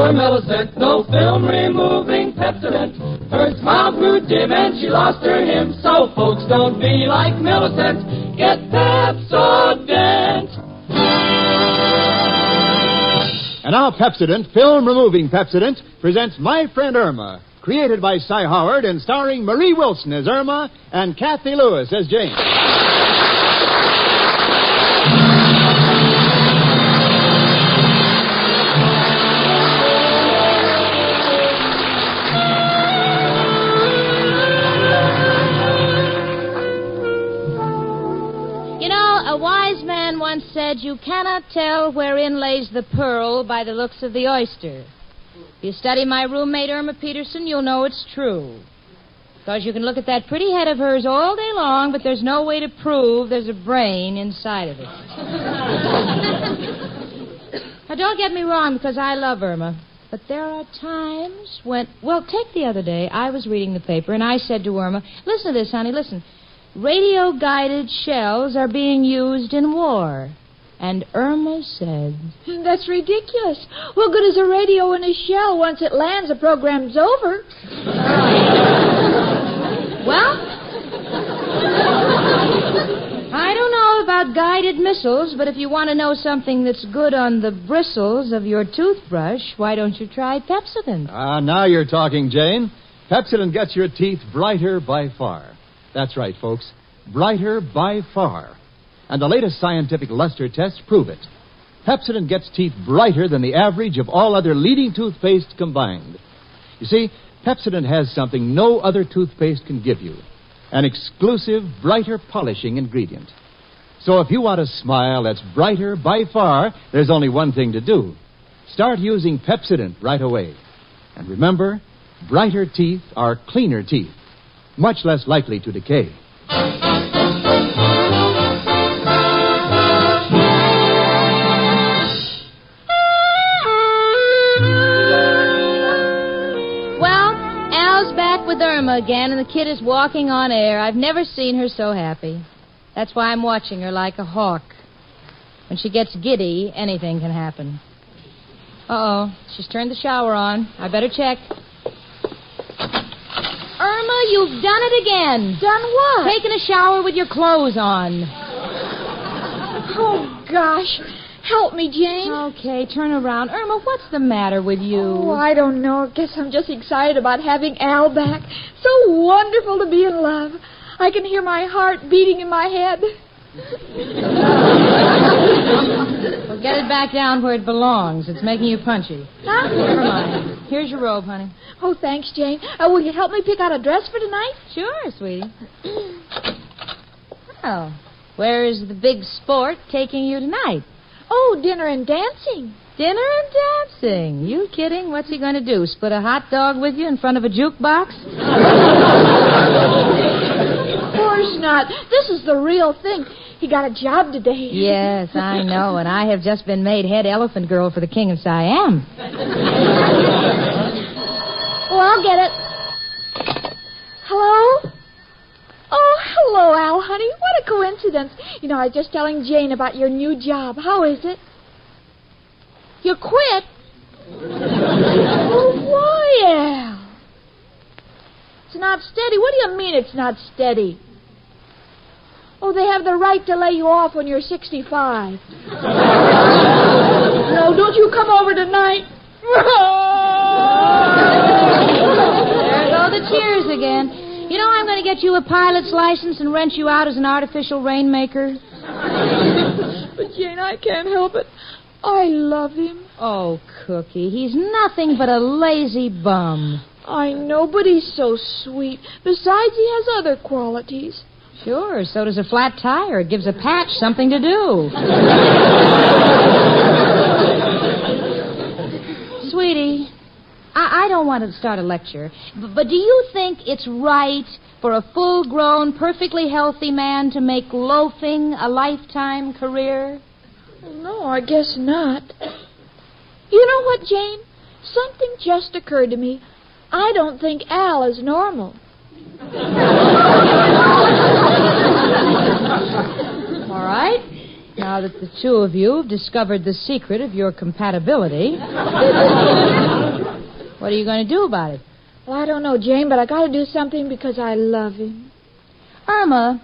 for Millicent, no film removing Pepsodent. Her smile grew dim and she lost her hymn, so folks don't be like Millicent. Get Pepsodent. And now Pepsodent, film-removing Pepsodent, presents My Friend Irma, created by Cy Howard and starring Marie Wilson as Irma and Kathy Lewis as Jane. A wise man once said, you cannot tell wherein lays the pearl by the looks of the oyster. If you study my roommate, Irma Peterson, you'll know it's true. Because you can look at that pretty head of hers all day long, but there's no way to prove there's a brain inside of it. Now, don't get me wrong, because I love Irma. But there are times when... Well, take the other day. I was reading the paper, and I said to Irma, listen to this, honey, listen. Radio-guided shells are being used in war. And Irma said... That's ridiculous. What good is a radio in a shell? Once it lands, the program's over. Well, I don't know about guided missiles, but if you want to know something that's good on the bristles of your toothbrush, why don't you try Pepsodent? Now you're talking, Jane. Pepsodent gets your teeth brighter by far. That's right, folks. Brighter by far. And the latest scientific luster tests prove it. Pepsodent gets teeth brighter than the average of all other leading toothpaste combined. You see, Pepsodent has something no other toothpaste can give you. An exclusive, brighter polishing ingredient. So if you want a smile that's brighter by far, there's only one thing to do. Start using Pepsodent right away. And remember, brighter teeth are cleaner teeth. Much less likely to decay. Well, Al's back with Irma again, and the kid is walking on air. I've never seen her so happy. That's why I'm watching her like a hawk. When she gets giddy, anything can happen. Uh-oh, she's turned the shower on. I better check. Irma, you've done it again. Done what? Taking a shower with your clothes on. Oh, gosh. Help me, Jane. Okay, turn around. Irma, what's the matter with you? Oh, I don't know. Guess I'm just excited about having Al back. So wonderful to be in love. I can hear my heart beating in my head. Well, get it back down where it belongs. It's making you punchy. Huh? Never mind. Here's your robe, honey. Oh, thanks, Jane. Will you help me pick out a dress for tonight? Sure, sweetie. Well, where is the big sport taking you tonight? Oh, dinner and dancing. Dinner and dancing? You kidding? What's he going to do, split a hot dog with you in front of a jukebox? Of course not. This is the real thing. He got a job today. Yes, I know, and I have just been made head elephant girl for the King of Siam. Oh, I'll get it. Hello? Oh, hello, Al, honey. What a coincidence. You know, I was just telling Jane about your new job. How is it? You quit? Oh, why, Al? It's not steady. What do you mean it's not steady? Oh, they have the right to lay you off when you're 65. No, don't you come over tonight. There go the cheers again. You know, I'm going to get you a pilot's license and rent you out as an artificial rainmaker. But, Jane, I can't help it. I love him. Oh, Cookie, he's nothing but a lazy bum. I know, but he's so sweet. Besides, he has other qualities. Sure, so does a flat tire. It gives a patch something to do. Sweetie, I don't want to start a lecture, but do you think it's right for a full-grown, perfectly healthy man to make loafing a lifetime career? No, I guess not. You know what, Jane? Something just occurred to me. I don't think Al is normal. All right. Now that the two of you have discovered the secret of your compatibility... What are you going to do about it? Well, I don't know, Jane, but I got to do something because I love him. Irma,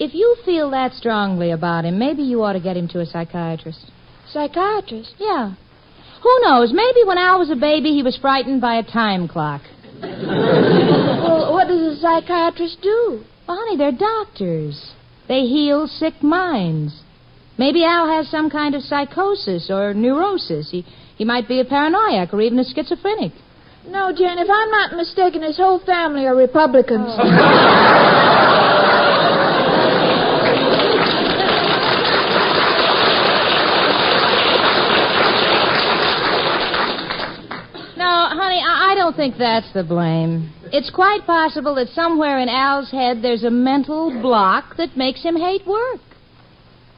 if you feel that strongly about him, maybe you ought to get him to a psychiatrist. Psychiatrist? Yeah. Who knows? Maybe when Al was a baby, he was frightened by a time clock. Well, what does a psychiatrist do? Well, honey, they're doctors. They heal sick minds. Maybe Al has some kind of psychosis or neurosis. He might be a paranoiac or even a schizophrenic. No, Jane, if I'm not mistaken, his whole family are Republicans. I don't think that's the blame. It's quite possible that somewhere in Al's head there's a mental block that makes him hate work.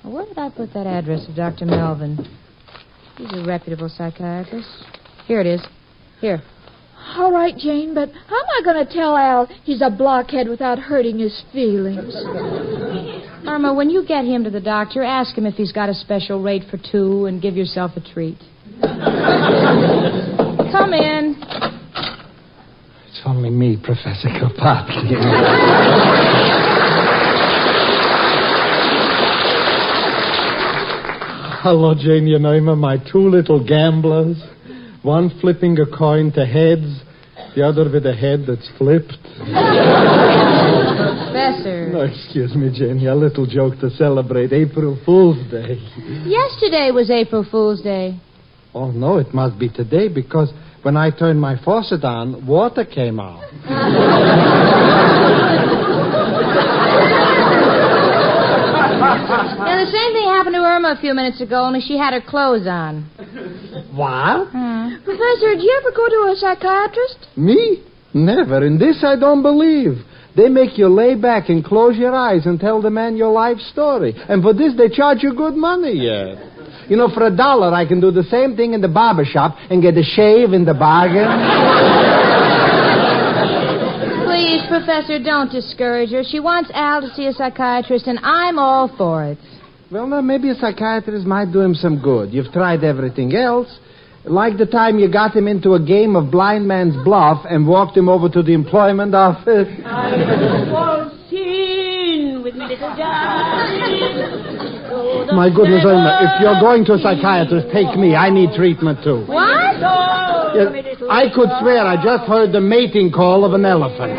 Well, where did I put that address of Dr. Melvin? He's a reputable psychiatrist. Here it is. Here. All right, Jane, but how am I going to tell Al he's a blockhead without hurting his feelings? Irma, when you get him to the doctor, ask him if he's got a special rate for two and give yourself a treat. Come in. It's only me, Professor Kropotkin. Hello, Janie and Irma, my two little gamblers. One flipping a coin to heads, the other with a head that's flipped. Professor. No, excuse me, Janie, a little joke to celebrate April Fool's Day. Yesterday was April Fool's Day. Oh, no, it must be today, because when I turned my faucet on, water came out. Yeah, the same thing happened to Irma a few minutes ago, only she had her clothes on. What? Professor, did you ever go to a psychiatrist? Me? Never. In this I don't believe. They make you lay back and close your eyes and tell the man your life story. And for this, they charge you good money, yeah. You know, for $1, I can do the same thing in the barber shop and get a shave in the bargain. Please, Professor, don't discourage her. She wants Al to see a psychiatrist, and I'm all for it. Well, now, maybe a psychiatrist might do him some good. You've tried everything else. Like the time you got him into a game of blind man's bluff and walked him over to the employment office. I was in with me little darling. My goodness, Irma, if you're going to a psychiatrist, take me. I need treatment, too. What? Yes, I could swear I just heard the mating call of an elephant.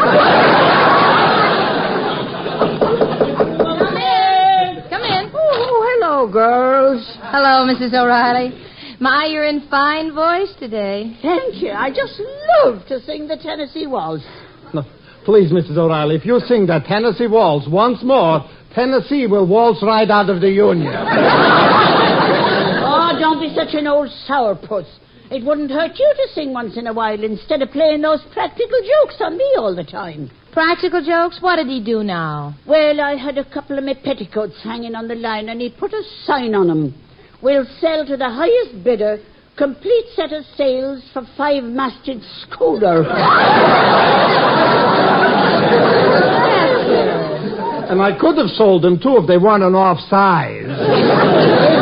Come in. Oh, hello, girls. Hello, Mrs. O'Reilly. My, you're in fine voice today. Thank you. I just love to sing the Tennessee Waltz. No, please, Mrs. O'Reilly, if you sing that Tennessee Waltz once more, Tennessee will waltz right out of the Union. Oh, don't be such an old sourpuss. It wouldn't hurt you to sing once in a while instead of playing those practical jokes on me all the time. Practical jokes? What did he do now? Well, I had a couple of my petticoats hanging on the line, and he put a sign on them. We'll sell to the highest bidder, complete set of sails for 5-masted schooner. And I could have sold them, too, if they weren't an off-size. Is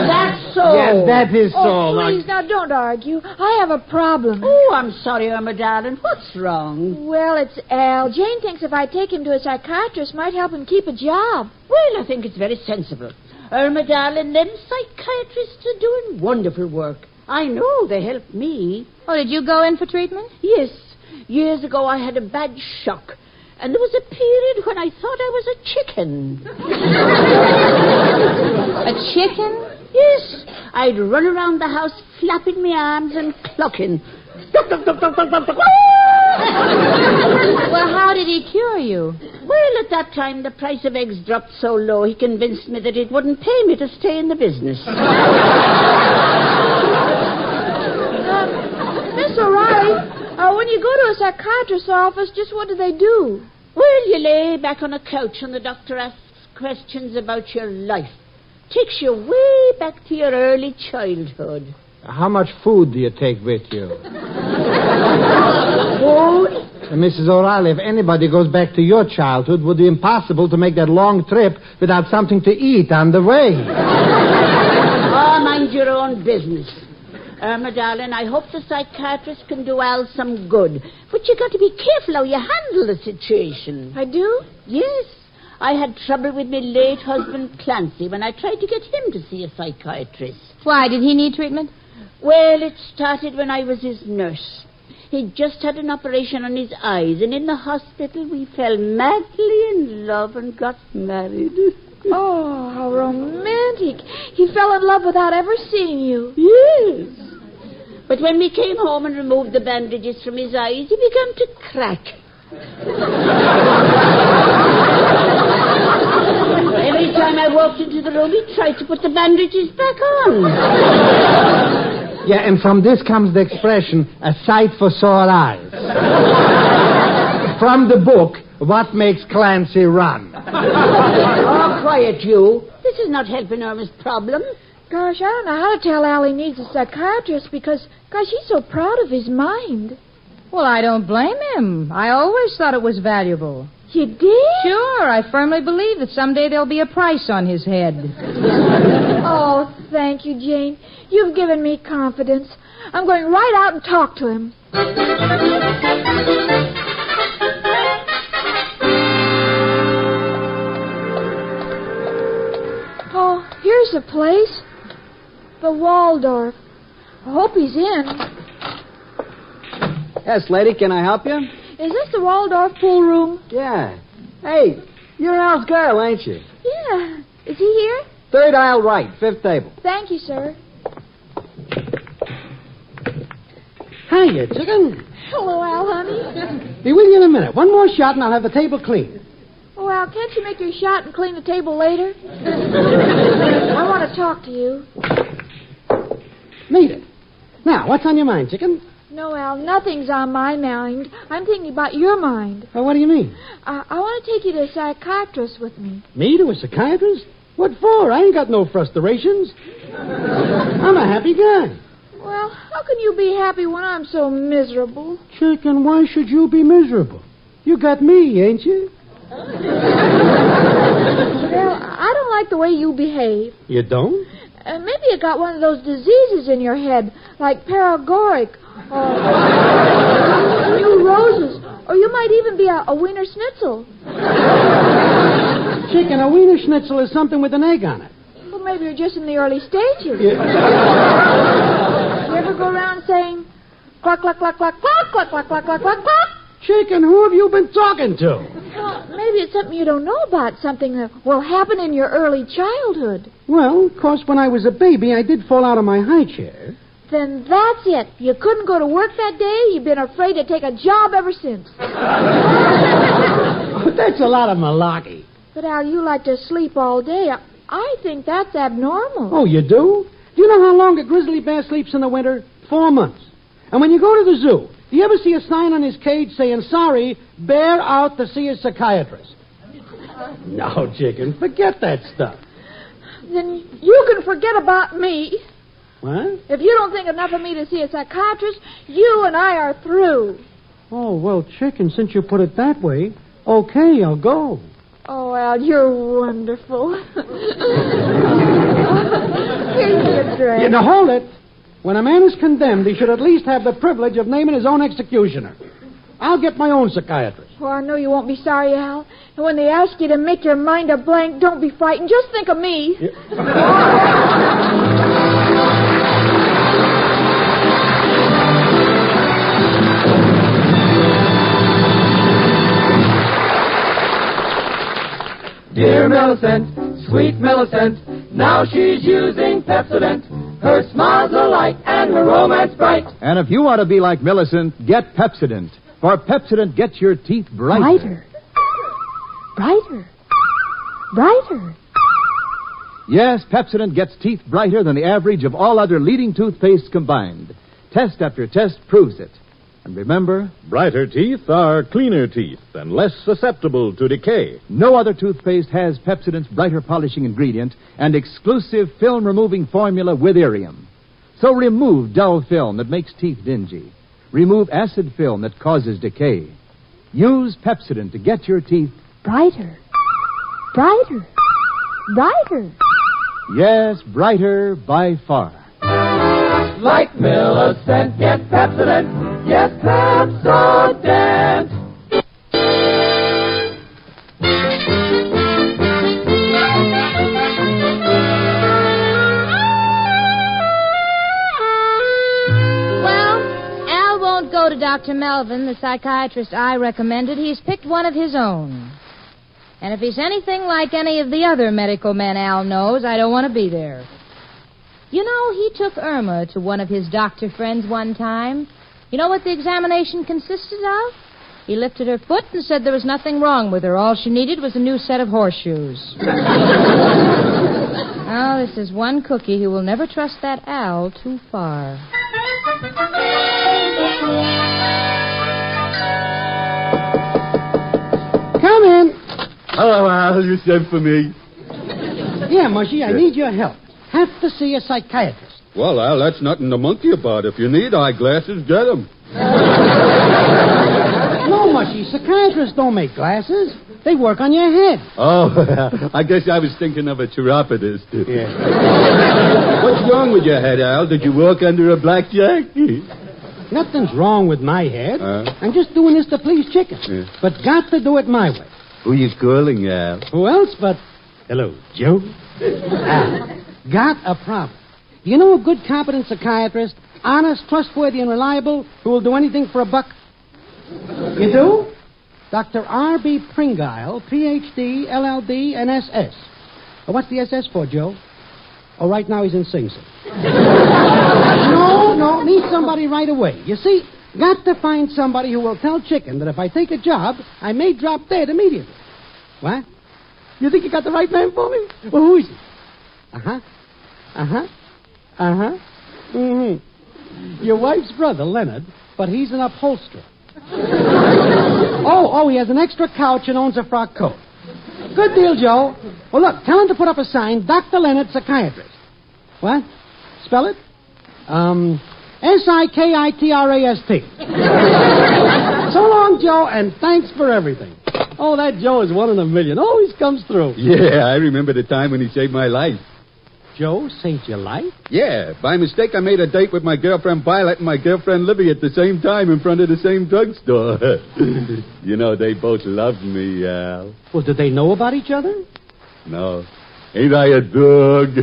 that so? Yes, that is so. Oh, please, now, don't argue. I have a problem. Oh, I'm sorry, Irma, darling. What's wrong? Well, it's Al. Jane thinks if I take him to a psychiatrist, might help him keep a job. Well, I think it's very sensible. Irma, darling, them psychiatrists are doing wonderful work. I know they helped me. Oh, did you go in for treatment? Yes. Years ago, I had a bad shock. And there was a period when I thought I was a chicken. A chicken? Yes. I'd run around the house flapping my arms and clucking. Well, how did he cure you? Well, at that time, the price of eggs dropped so low, he convinced me that it wouldn't pay me to stay in the business. Miss O'Reilly, when you go to a psychiatrist's office, just what do they do? Well, you lay back on a couch and the doctor asks questions about your life. Takes you way back to your early childhood. How much food do you take with you? Food? Mrs. O'Reilly, if anybody goes back to your childhood, it would be impossible to make that long trip without something to eat on the way. Oh, mind your own business. Irma, darling, I hope the psychiatrist can do Al some good. But you got to be careful how you handle the situation. I do? Yes. I had trouble with my late husband, Clancy, when I tried to get him to see a psychiatrist. Why, did he need treatment? Well, it started when I was his nurse. He'd just had an operation on his eyes, and in the hospital we fell madly in love and got married. Oh, how romantic. He fell in love without ever seeing you. Yes. But when we came home and removed the bandages from his eyes, he began to crack. Every time I walked into the room, he tried to put the bandages back on. Yeah, and from this comes the expression, a sight for sore eyes. From the book, What Makes Clancy Run. Oh, quiet, you. This is not helping Irma's problem. Gosh, I don't know how to tell Al he needs a psychiatrist because, gosh, he's so proud of his mind. Well, I don't blame him. I always thought it was valuable. You did? Sure, I firmly believe that someday there'll be a price on his head. Oh, thank you, Jane. You've given me confidence. I'm going right out and talk to him. Oh, here's the place. The Waldorf. I hope he's in. Yes, lady, can I help you? Is this the Waldorf pool room? Yeah. Hey, you're Al's girl, ain't you? Yeah. Is he here? Third aisle right, fifth table. Thank you, sir. Hiya, chicken. Hello, Al, honey. Be with you in a minute. One more shot and I'll have the table clean. Oh, Al, can't you make your shot and clean the table later? I want to talk to you. Meet it. Now, what's on your mind, chicken? No, Al, nothing's on my mind. I'm thinking about your mind. Well, what do you mean? I want to take you to a psychiatrist with me. Me to a psychiatrist? What for? I ain't got no frustrations. I'm a happy guy. Well, how can you be happy when I'm so miserable? Chicken, why should you be miserable? You got me, ain't you? Well, I don't like the way you behave. You don't? Maybe you got one of those diseases in your head, like paragoric, or new roses, or you might even be a Wiener Schnitzel. Chicken, a Wiener Schnitzel is something with an egg on it. Well, maybe you're just in the early stages. Yeah. You ever go around saying, cluck, cluck, cluck, cluck, cluck, cluck, cluck, cluck, cluck, cluck, cluck? Chicken, who have you been talking to? Well, maybe it's something you don't know about, something that will happen in your early childhood. Well, of course, when I was a baby, I did fall out of my high chair. Then that's it. You couldn't go to work that day. You've been afraid to take a job ever since. Oh, that's a lot of malarkey. But, Al, you like to sleep all day. I think that's abnormal. Oh, you do? Do you know how long a grizzly bear sleeps in the winter? 4 months. And when you go to the zoo, do you ever see a sign on his cage saying, sorry, bear out to see a psychiatrist? No, chicken, forget that stuff. Then you can forget about me. What? If you don't think enough of me to see a psychiatrist, you and I are through. Oh, well, chicken, since you put it that way, okay, I'll go. Oh, Al, you're wonderful. Here's your drink. Now, hold it. When a man is condemned, he should at least have the privilege of naming his own executioner. I'll get my own psychiatrist. Well, I know you won't be sorry, Al. And when they ask you to make your mind a blank, don't be frightened. Just think of me. Yeah. Dear Millicent, sweet Millicent, now she's using Pepsodent. Her smile's a light and her romance bright. And if you want to be like Millicent, get Pepsodent. For Pepsodent gets your teeth brighter. Brighter. Brighter. Yes, Pepsodent gets teeth brighter than the average of all other leading toothpastes combined. Test after test proves it. And remember, brighter teeth are cleaner teeth and less susceptible to decay. no other toothpaste has Pepsodent's brighter polishing ingredient and exclusive film-removing formula with irium. So remove dull film that makes teeth dingy. Remove acid film that causes decay. Use Pepsodent to get your teeth Brighter. Brighter. Brighter. yes, brighter by far. like Millicent. Get Pepsodent. Get Pepsodent. Go to Dr. Melvin, the psychiatrist I recommended. He's picked one of his own. And if he's anything like any of the other medical men Al knows, I don't want to be there. You know, he took Irma to one of his doctor friends one time. You know what the examination consisted of? He lifted her foot and said there was nothing wrong with her. All she needed was a new set of horseshoes. Oh, this is one cookie who will never trust that Al too far. Come in. Hello, Al. You sent for me. Yeah, Mushy, I need your help. Have to see a psychiatrist. Well, Al, that's nothing to monkey about. If you need eyeglasses, get them. No, Mushy, psychiatrists don't make glasses. They work on your head. Oh, I guess I was thinking of a chiropodist. Yeah. What's wrong with your head, Al? Did you walk under a blackjack? Nothing's wrong with my head. I'm just doing this to please Chicken. Yeah. But got to do it my way. Who you calling, Al? Who else but... Hello, Joe. Got a problem. You know a good, competent psychiatrist? Honest, trustworthy, and reliable, who will do anything for a buck? You do? Dr. R.B. Pringile, Ph.D., LL.D., and S.S. What's the S.S. for, Joe? Oh, right now he's in Sing Sing. No, need somebody right away. You see, got to find somebody who will tell Chicken that if I take a job, I may drop dead immediately. What? You think you got the right man for me? Well, who is he? Mm-hmm. Your wife's brother, Leonard, but he's an upholsterer. Oh, he has an extra couch and owns a frock coat. Good deal, Joe. Well, look, tell him to put up a sign, Dr. Leonard, psychiatrist. What? Spell it? Psychitrast. So long, Joe, and thanks for everything. Oh, that Joe is one in a million. Always comes through. Yeah, I remember the time when he saved my life. Joe saved your life? Yeah, by mistake I made a date with my girlfriend Violet and my girlfriend Libby at the same time in front of the same drugstore. You know, they both loved me, Al. Well, did they know about each other? No. Ain't I a dog?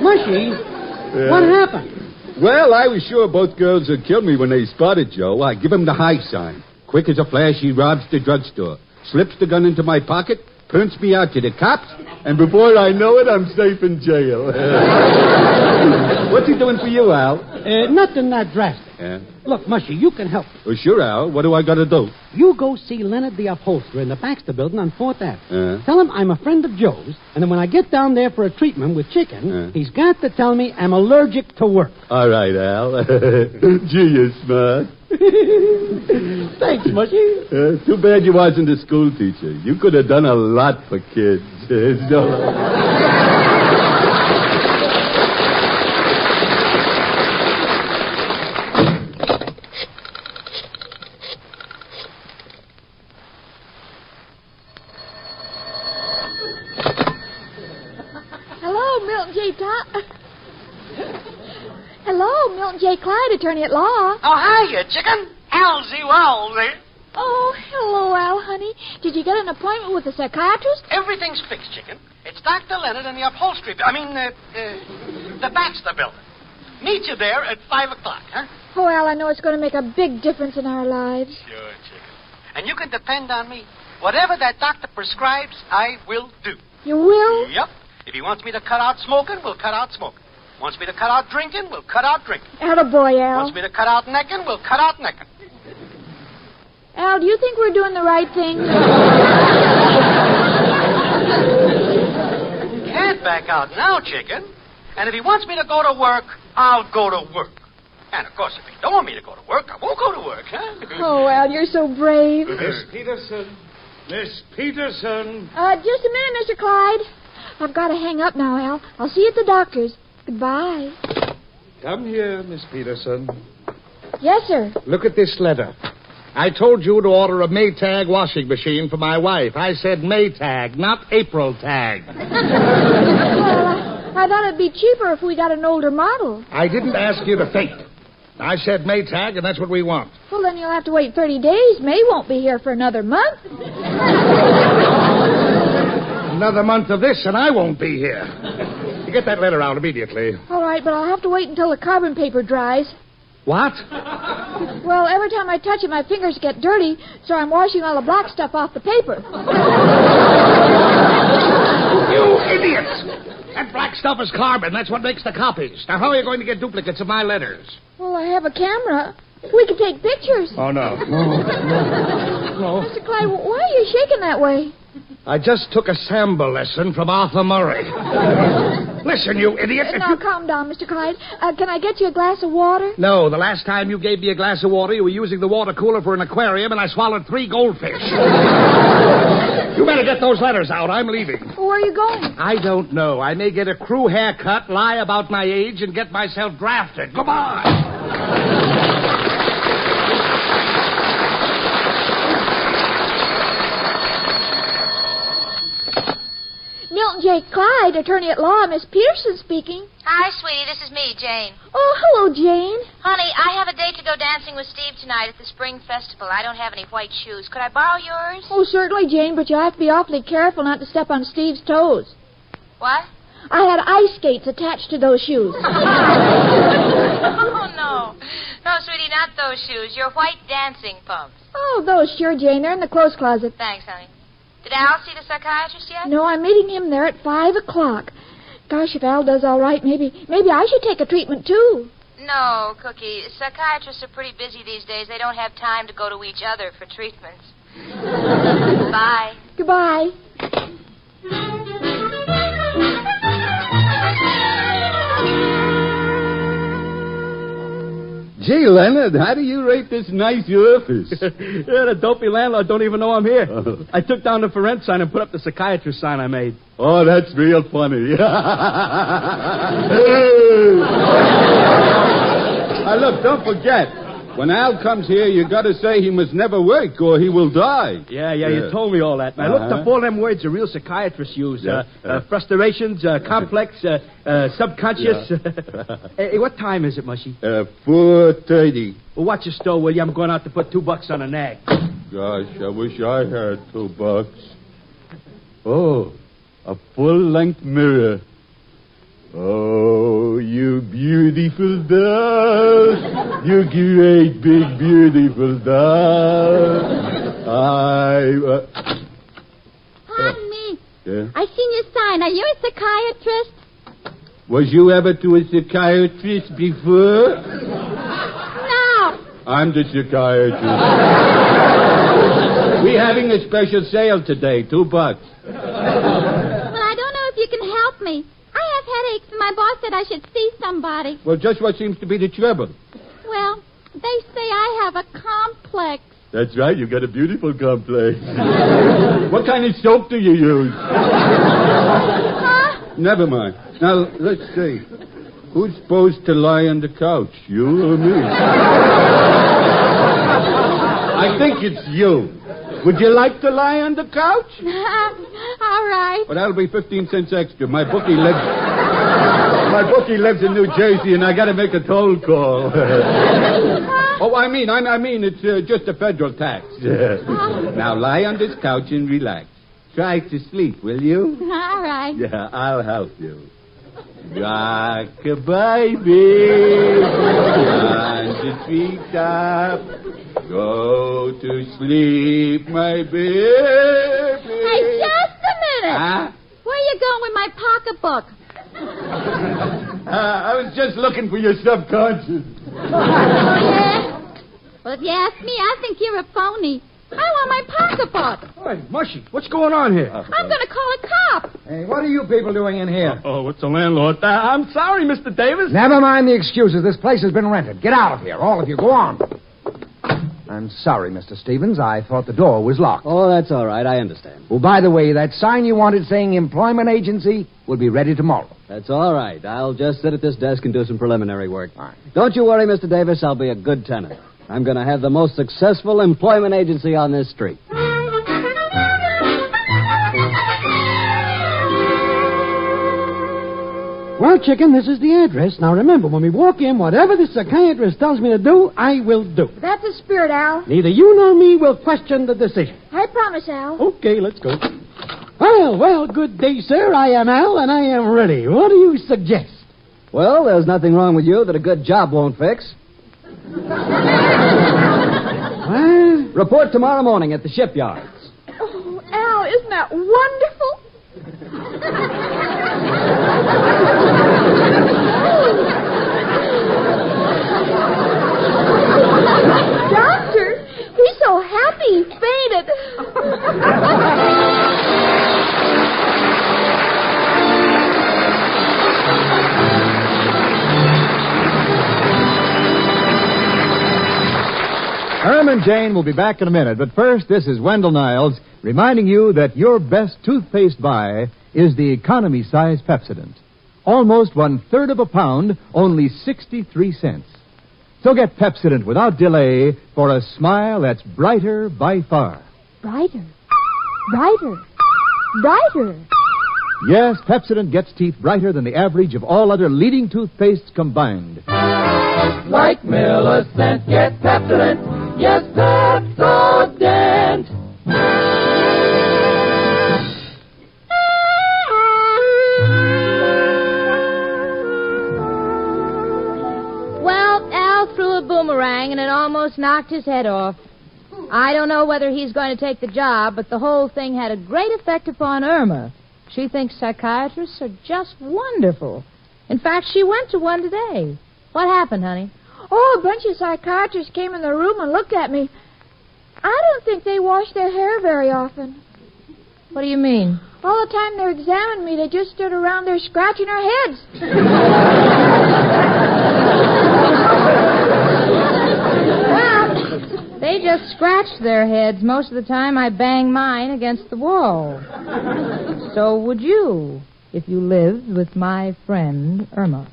Mushy, what happened? Well, I was sure both girls had killed me when they spotted Joe. I give him the high sign. Quick as a flash, he robs the drugstore, slips the gun into my pocket, prints me out to the cops, and before I know it, I'm safe in jail. What's he doing for you, Al? Nothing that drastic. Yeah? Look, Mushy, you can help me. Well, sure, Al. What do I got to do? You go see Leonard the upholsterer in the Baxter building on 4th Avenue. Tell him I'm a friend of Joe's, and then when I get down there for a treatment with Chicken, he's got to tell me I'm allergic to work. All right, Al. Gee, you're smart. Thanks, Mushy. Too bad you wasn't a school teacher. You could have done a lot for kids. Hello, Milton J. Clyde, attorney at law. Oh, hiya, Chicken. Alzy Walsy. Oh, hello, Al, honey. Did you get an appointment with a psychiatrist? Everything's fixed, Chicken. It's Dr. Leonard and the upholstery... the Baxter building. Meet you there at 5 o'clock, huh? Oh, Al, I know it's going to make a big difference in our lives. Sure, Chicken. And you can depend on me. Whatever that doctor prescribes, I will do. You will? Yep. If he wants me to cut out smoking, we'll cut out smoking. Wants me to cut out drinking, we'll cut out drinking. Attaboy, Al. Wants me to cut out necking, we'll cut out necking. Al, do you think we're doing the right thing? Can't back out now, Chicken. And if he wants me to go to work, I'll go to work. And, of course, if he don't want me to go to work, I won't go to work, huh? Oh, Al, you're so brave. Miss Peterson. Miss Peterson. Just a minute, Mr. Clyde. I've got to hang up now, Al. I'll see you at the doctor's. Goodbye. Come here, Miss Peterson. Yes, sir. Look at this letter. I told you to order a Maytag washing machine for my wife. I said Maytag, not April tag. Well, I thought it'd be cheaper if we got an older model. I didn't ask you to think. I said Maytag, and that's what we want. Well, then you'll have to wait 30 days. May won't be here for another month. Another month of this, and I won't be here. You get that letter out immediately. All right, but I'll have to wait until the carbon paper dries. What? Well, every time I touch it, my fingers get dirty, so I'm washing all the black stuff off the paper. You idiots! That black stuff is carbon. That's what makes the copies. Now, how are you going to get duplicates of my letters? Well, I have a camera. We can take pictures. Oh, no. No. Mr. Clyde, why are you shaking that way? I just took a sample lesson from Arthur Murray. Listen, you idiot. Now, calm down, Mr. Clyde. Can I get you a glass of water? No, the last time you gave me a glass of water, you were using the water cooler for an aquarium, and I swallowed 3 goldfish. You better get those letters out. I'm leaving. Well, where are you going? I don't know. I may get a crew haircut, lie about my age, and get myself drafted. Goodbye. Milton J. Clyde, attorney at law, Miss Peterson speaking. Hi, sweetie. This is me, Jane. Oh, hello, Jane. Honey, I have a date to go dancing with Steve tonight at the Spring Festival. I don't have any white shoes. Could I borrow yours? Oh, certainly, Jane, but you have to be awfully careful not to step on Steve's toes. What? I had ice skates attached to those shoes. Oh, no. No, sweetie, not those shoes. Your white dancing pumps. Oh, those, sure, Jane. They're in the clothes closet. Thanks, honey. Did Al see the psychiatrist yet? No, I'm meeting him there at 5 o'clock. Gosh, if Al does all right, maybe I should take a treatment, too. No, Cookie. Psychiatrists are pretty busy these days. They don't have time to go to each other for treatments. Bye. Goodbye. Gee, Leonard, how do you rate this nice office? Yeah, the dopey landlord don't even know I'm here. I took down the for rent sign and put up the psychiatrist sign I made. Oh, that's real funny. Look, don't forget. When Al comes here, you got to say he must never work or he will die. Yeah, you told me all that. And I looked up all them words a real psychiatrist use. Frustrations, complex, subconscious. Hey, what time is it, Mushy? 4:30. Well, watch your stove, will you? I'm going out to put $2 on a nag. Gosh, I wish I had $2. Oh, a full-length mirror. Oh, you beautiful doll. You great, big, beautiful doll. Honey. Yeah? I seen your sign. Are you a psychiatrist? Was you ever to a psychiatrist before? No. I'm the psychiatrist. We're having a special sale today, $2. Well, I don't know if you can help me. I have headaches, and my boss said I should see somebody. Well, just what seems to be the trouble? Well, they say I have a complex. That's right, you got a beautiful complex. What kind of soap do you use? Huh? Never mind. Now, let's see. Who's supposed to lie on the couch, you or me? I think it's you. Would you like to lie on the couch? All right. Well, that'll be 15 cents extra. My bookie lives in New Jersey, and I got to make a toll call. Oh, I mean, it's just a federal tax. Now, lie on this couch and relax. Try to sleep, will you? All right. Yeah, I'll help you. Rock-a-bye, baby, on the treetop. Go to sleep, my baby. Hey, just a minute. Huh? Where are you going with my pocketbook? I was just looking for your subconscious. Yeah? Well, if you ask me, I think you're a phony. I want my pocketbook. Hey, Mushy, what's going on here? I'm going to call a cop. Hey, what are you people doing in here? Oh, what's the landlord? I'm sorry, Mr. Davis. Never mind the excuses. This place has been rented. Get out of here, all of you. Go on. I'm sorry, Mr. Stevens. I thought the door was locked. Oh, that's all right. I understand. Well, by the way, that sign you wanted saying employment agency will be ready tomorrow. That's all right. I'll just sit at this desk and do some preliminary work. All right. Don't you worry, Mr. Davis. I'll be a good tenant. I'm going to have the most successful employment agency on this street. Well, Chicken, this is the address. Now, remember, when we walk in, whatever the psychiatrist tells me to do, I will do. That's the spirit, Al. Neither you nor me will question the decision. I promise, Al. Okay, let's go. Well, good day, sir. I am Al, and I am ready. What do you suggest? Well, there's nothing wrong with you that a good job won't fix. What? Report tomorrow morning at the shipyards. Oh, Al, isn't that wonderful? Doctor, he's so happy he fainted. Irma and Jane will be back in a minute, but first, this is Wendell Niles reminding you that your best toothpaste buy is the economy size Pepsodent. Almost 1/3 of a pound, only 63 cents. So get Pepsodent without delay for a smile that's brighter by far. Brighter. Brighter. Brighter. Yes, Pepsodent gets teeth brighter than the average of all other leading toothpastes combined. Like Millicent, get Pepsodent. Yes, Pepsodent. Well, Al threw a boomerang and it almost knocked his head off. I don't know whether he's going to take the job, but the whole thing had a great effect upon Irma. She thinks psychiatrists are just wonderful. In fact, she went to one today. What happened, honey? Oh, a bunch of psychiatrists came in the room and looked at me. I don't think they wash their hair very often. What do you mean? All the time they examined me, they just stood around there scratching their heads. Well, they just scratched their heads. Most of the time I bang mine against the wall. So would you, if you lived with my friend Irma.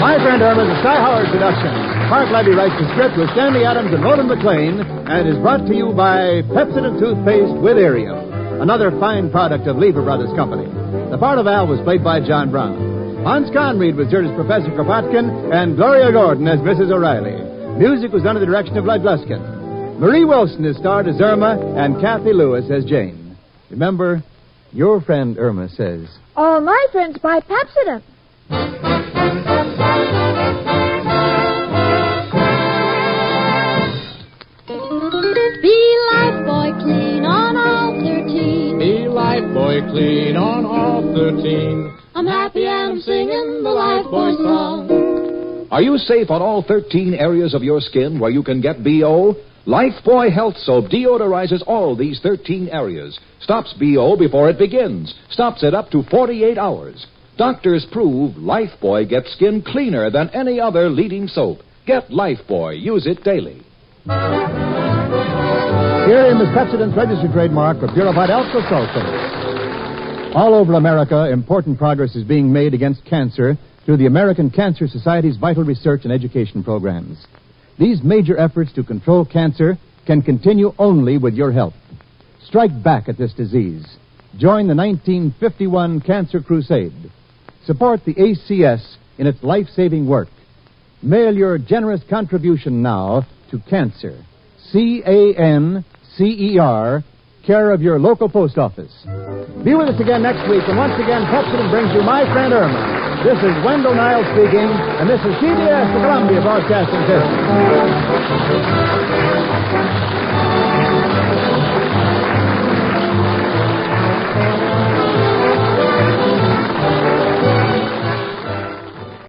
My Friend Irma is a Cy Howard production. Mark Levy writes the script with Stanley Adams and Roland McLean and is brought to you by Pepsodent Toothpaste with Arium, another fine product of Lever Brothers Company. The part of Al was played by John Brown. Hans Conried was heard as Professor Kropotkin and Gloria Gordon as Mrs. O'Reilly. Music was under the direction of Lloyd Luskin. Marie Wilson is starred as Irma and Kathy Lewis as Jane. Remember, your friend Irma says... All my friends buy Pepsodent. Be Lifebuoy clean on all 13. Be Lifebuoy clean on all 13. I'm happy and I'm singing the Lifebuoy song. Are you safe on all 13 areas of your skin where you can get BO? Lifebuoy Health Soap deodorizes all these 13 areas. Stops BO before it begins. Stops it up to 48 hours. Doctors prove Lifebuoy gets skin cleaner than any other leading soap. Get Lifebuoy. Use it daily. Arium is Pepsodent's registered trademark of purified alkyl sulfate. All over America, important progress is being made against cancer through the American Cancer Society's vital research and education programs. These major efforts to control cancer can continue only with your help. Strike back at this disease. Join the 1951 Cancer Crusade. Support the ACS in its life-saving work. Mail your generous contribution now to Cancer. CANCER, care of your local post office. Be with us again next week, and once again, Pepsodent brings you My Friend Irma. This is Wendell Niles speaking, and this is CBS, the Columbia Broadcasting System.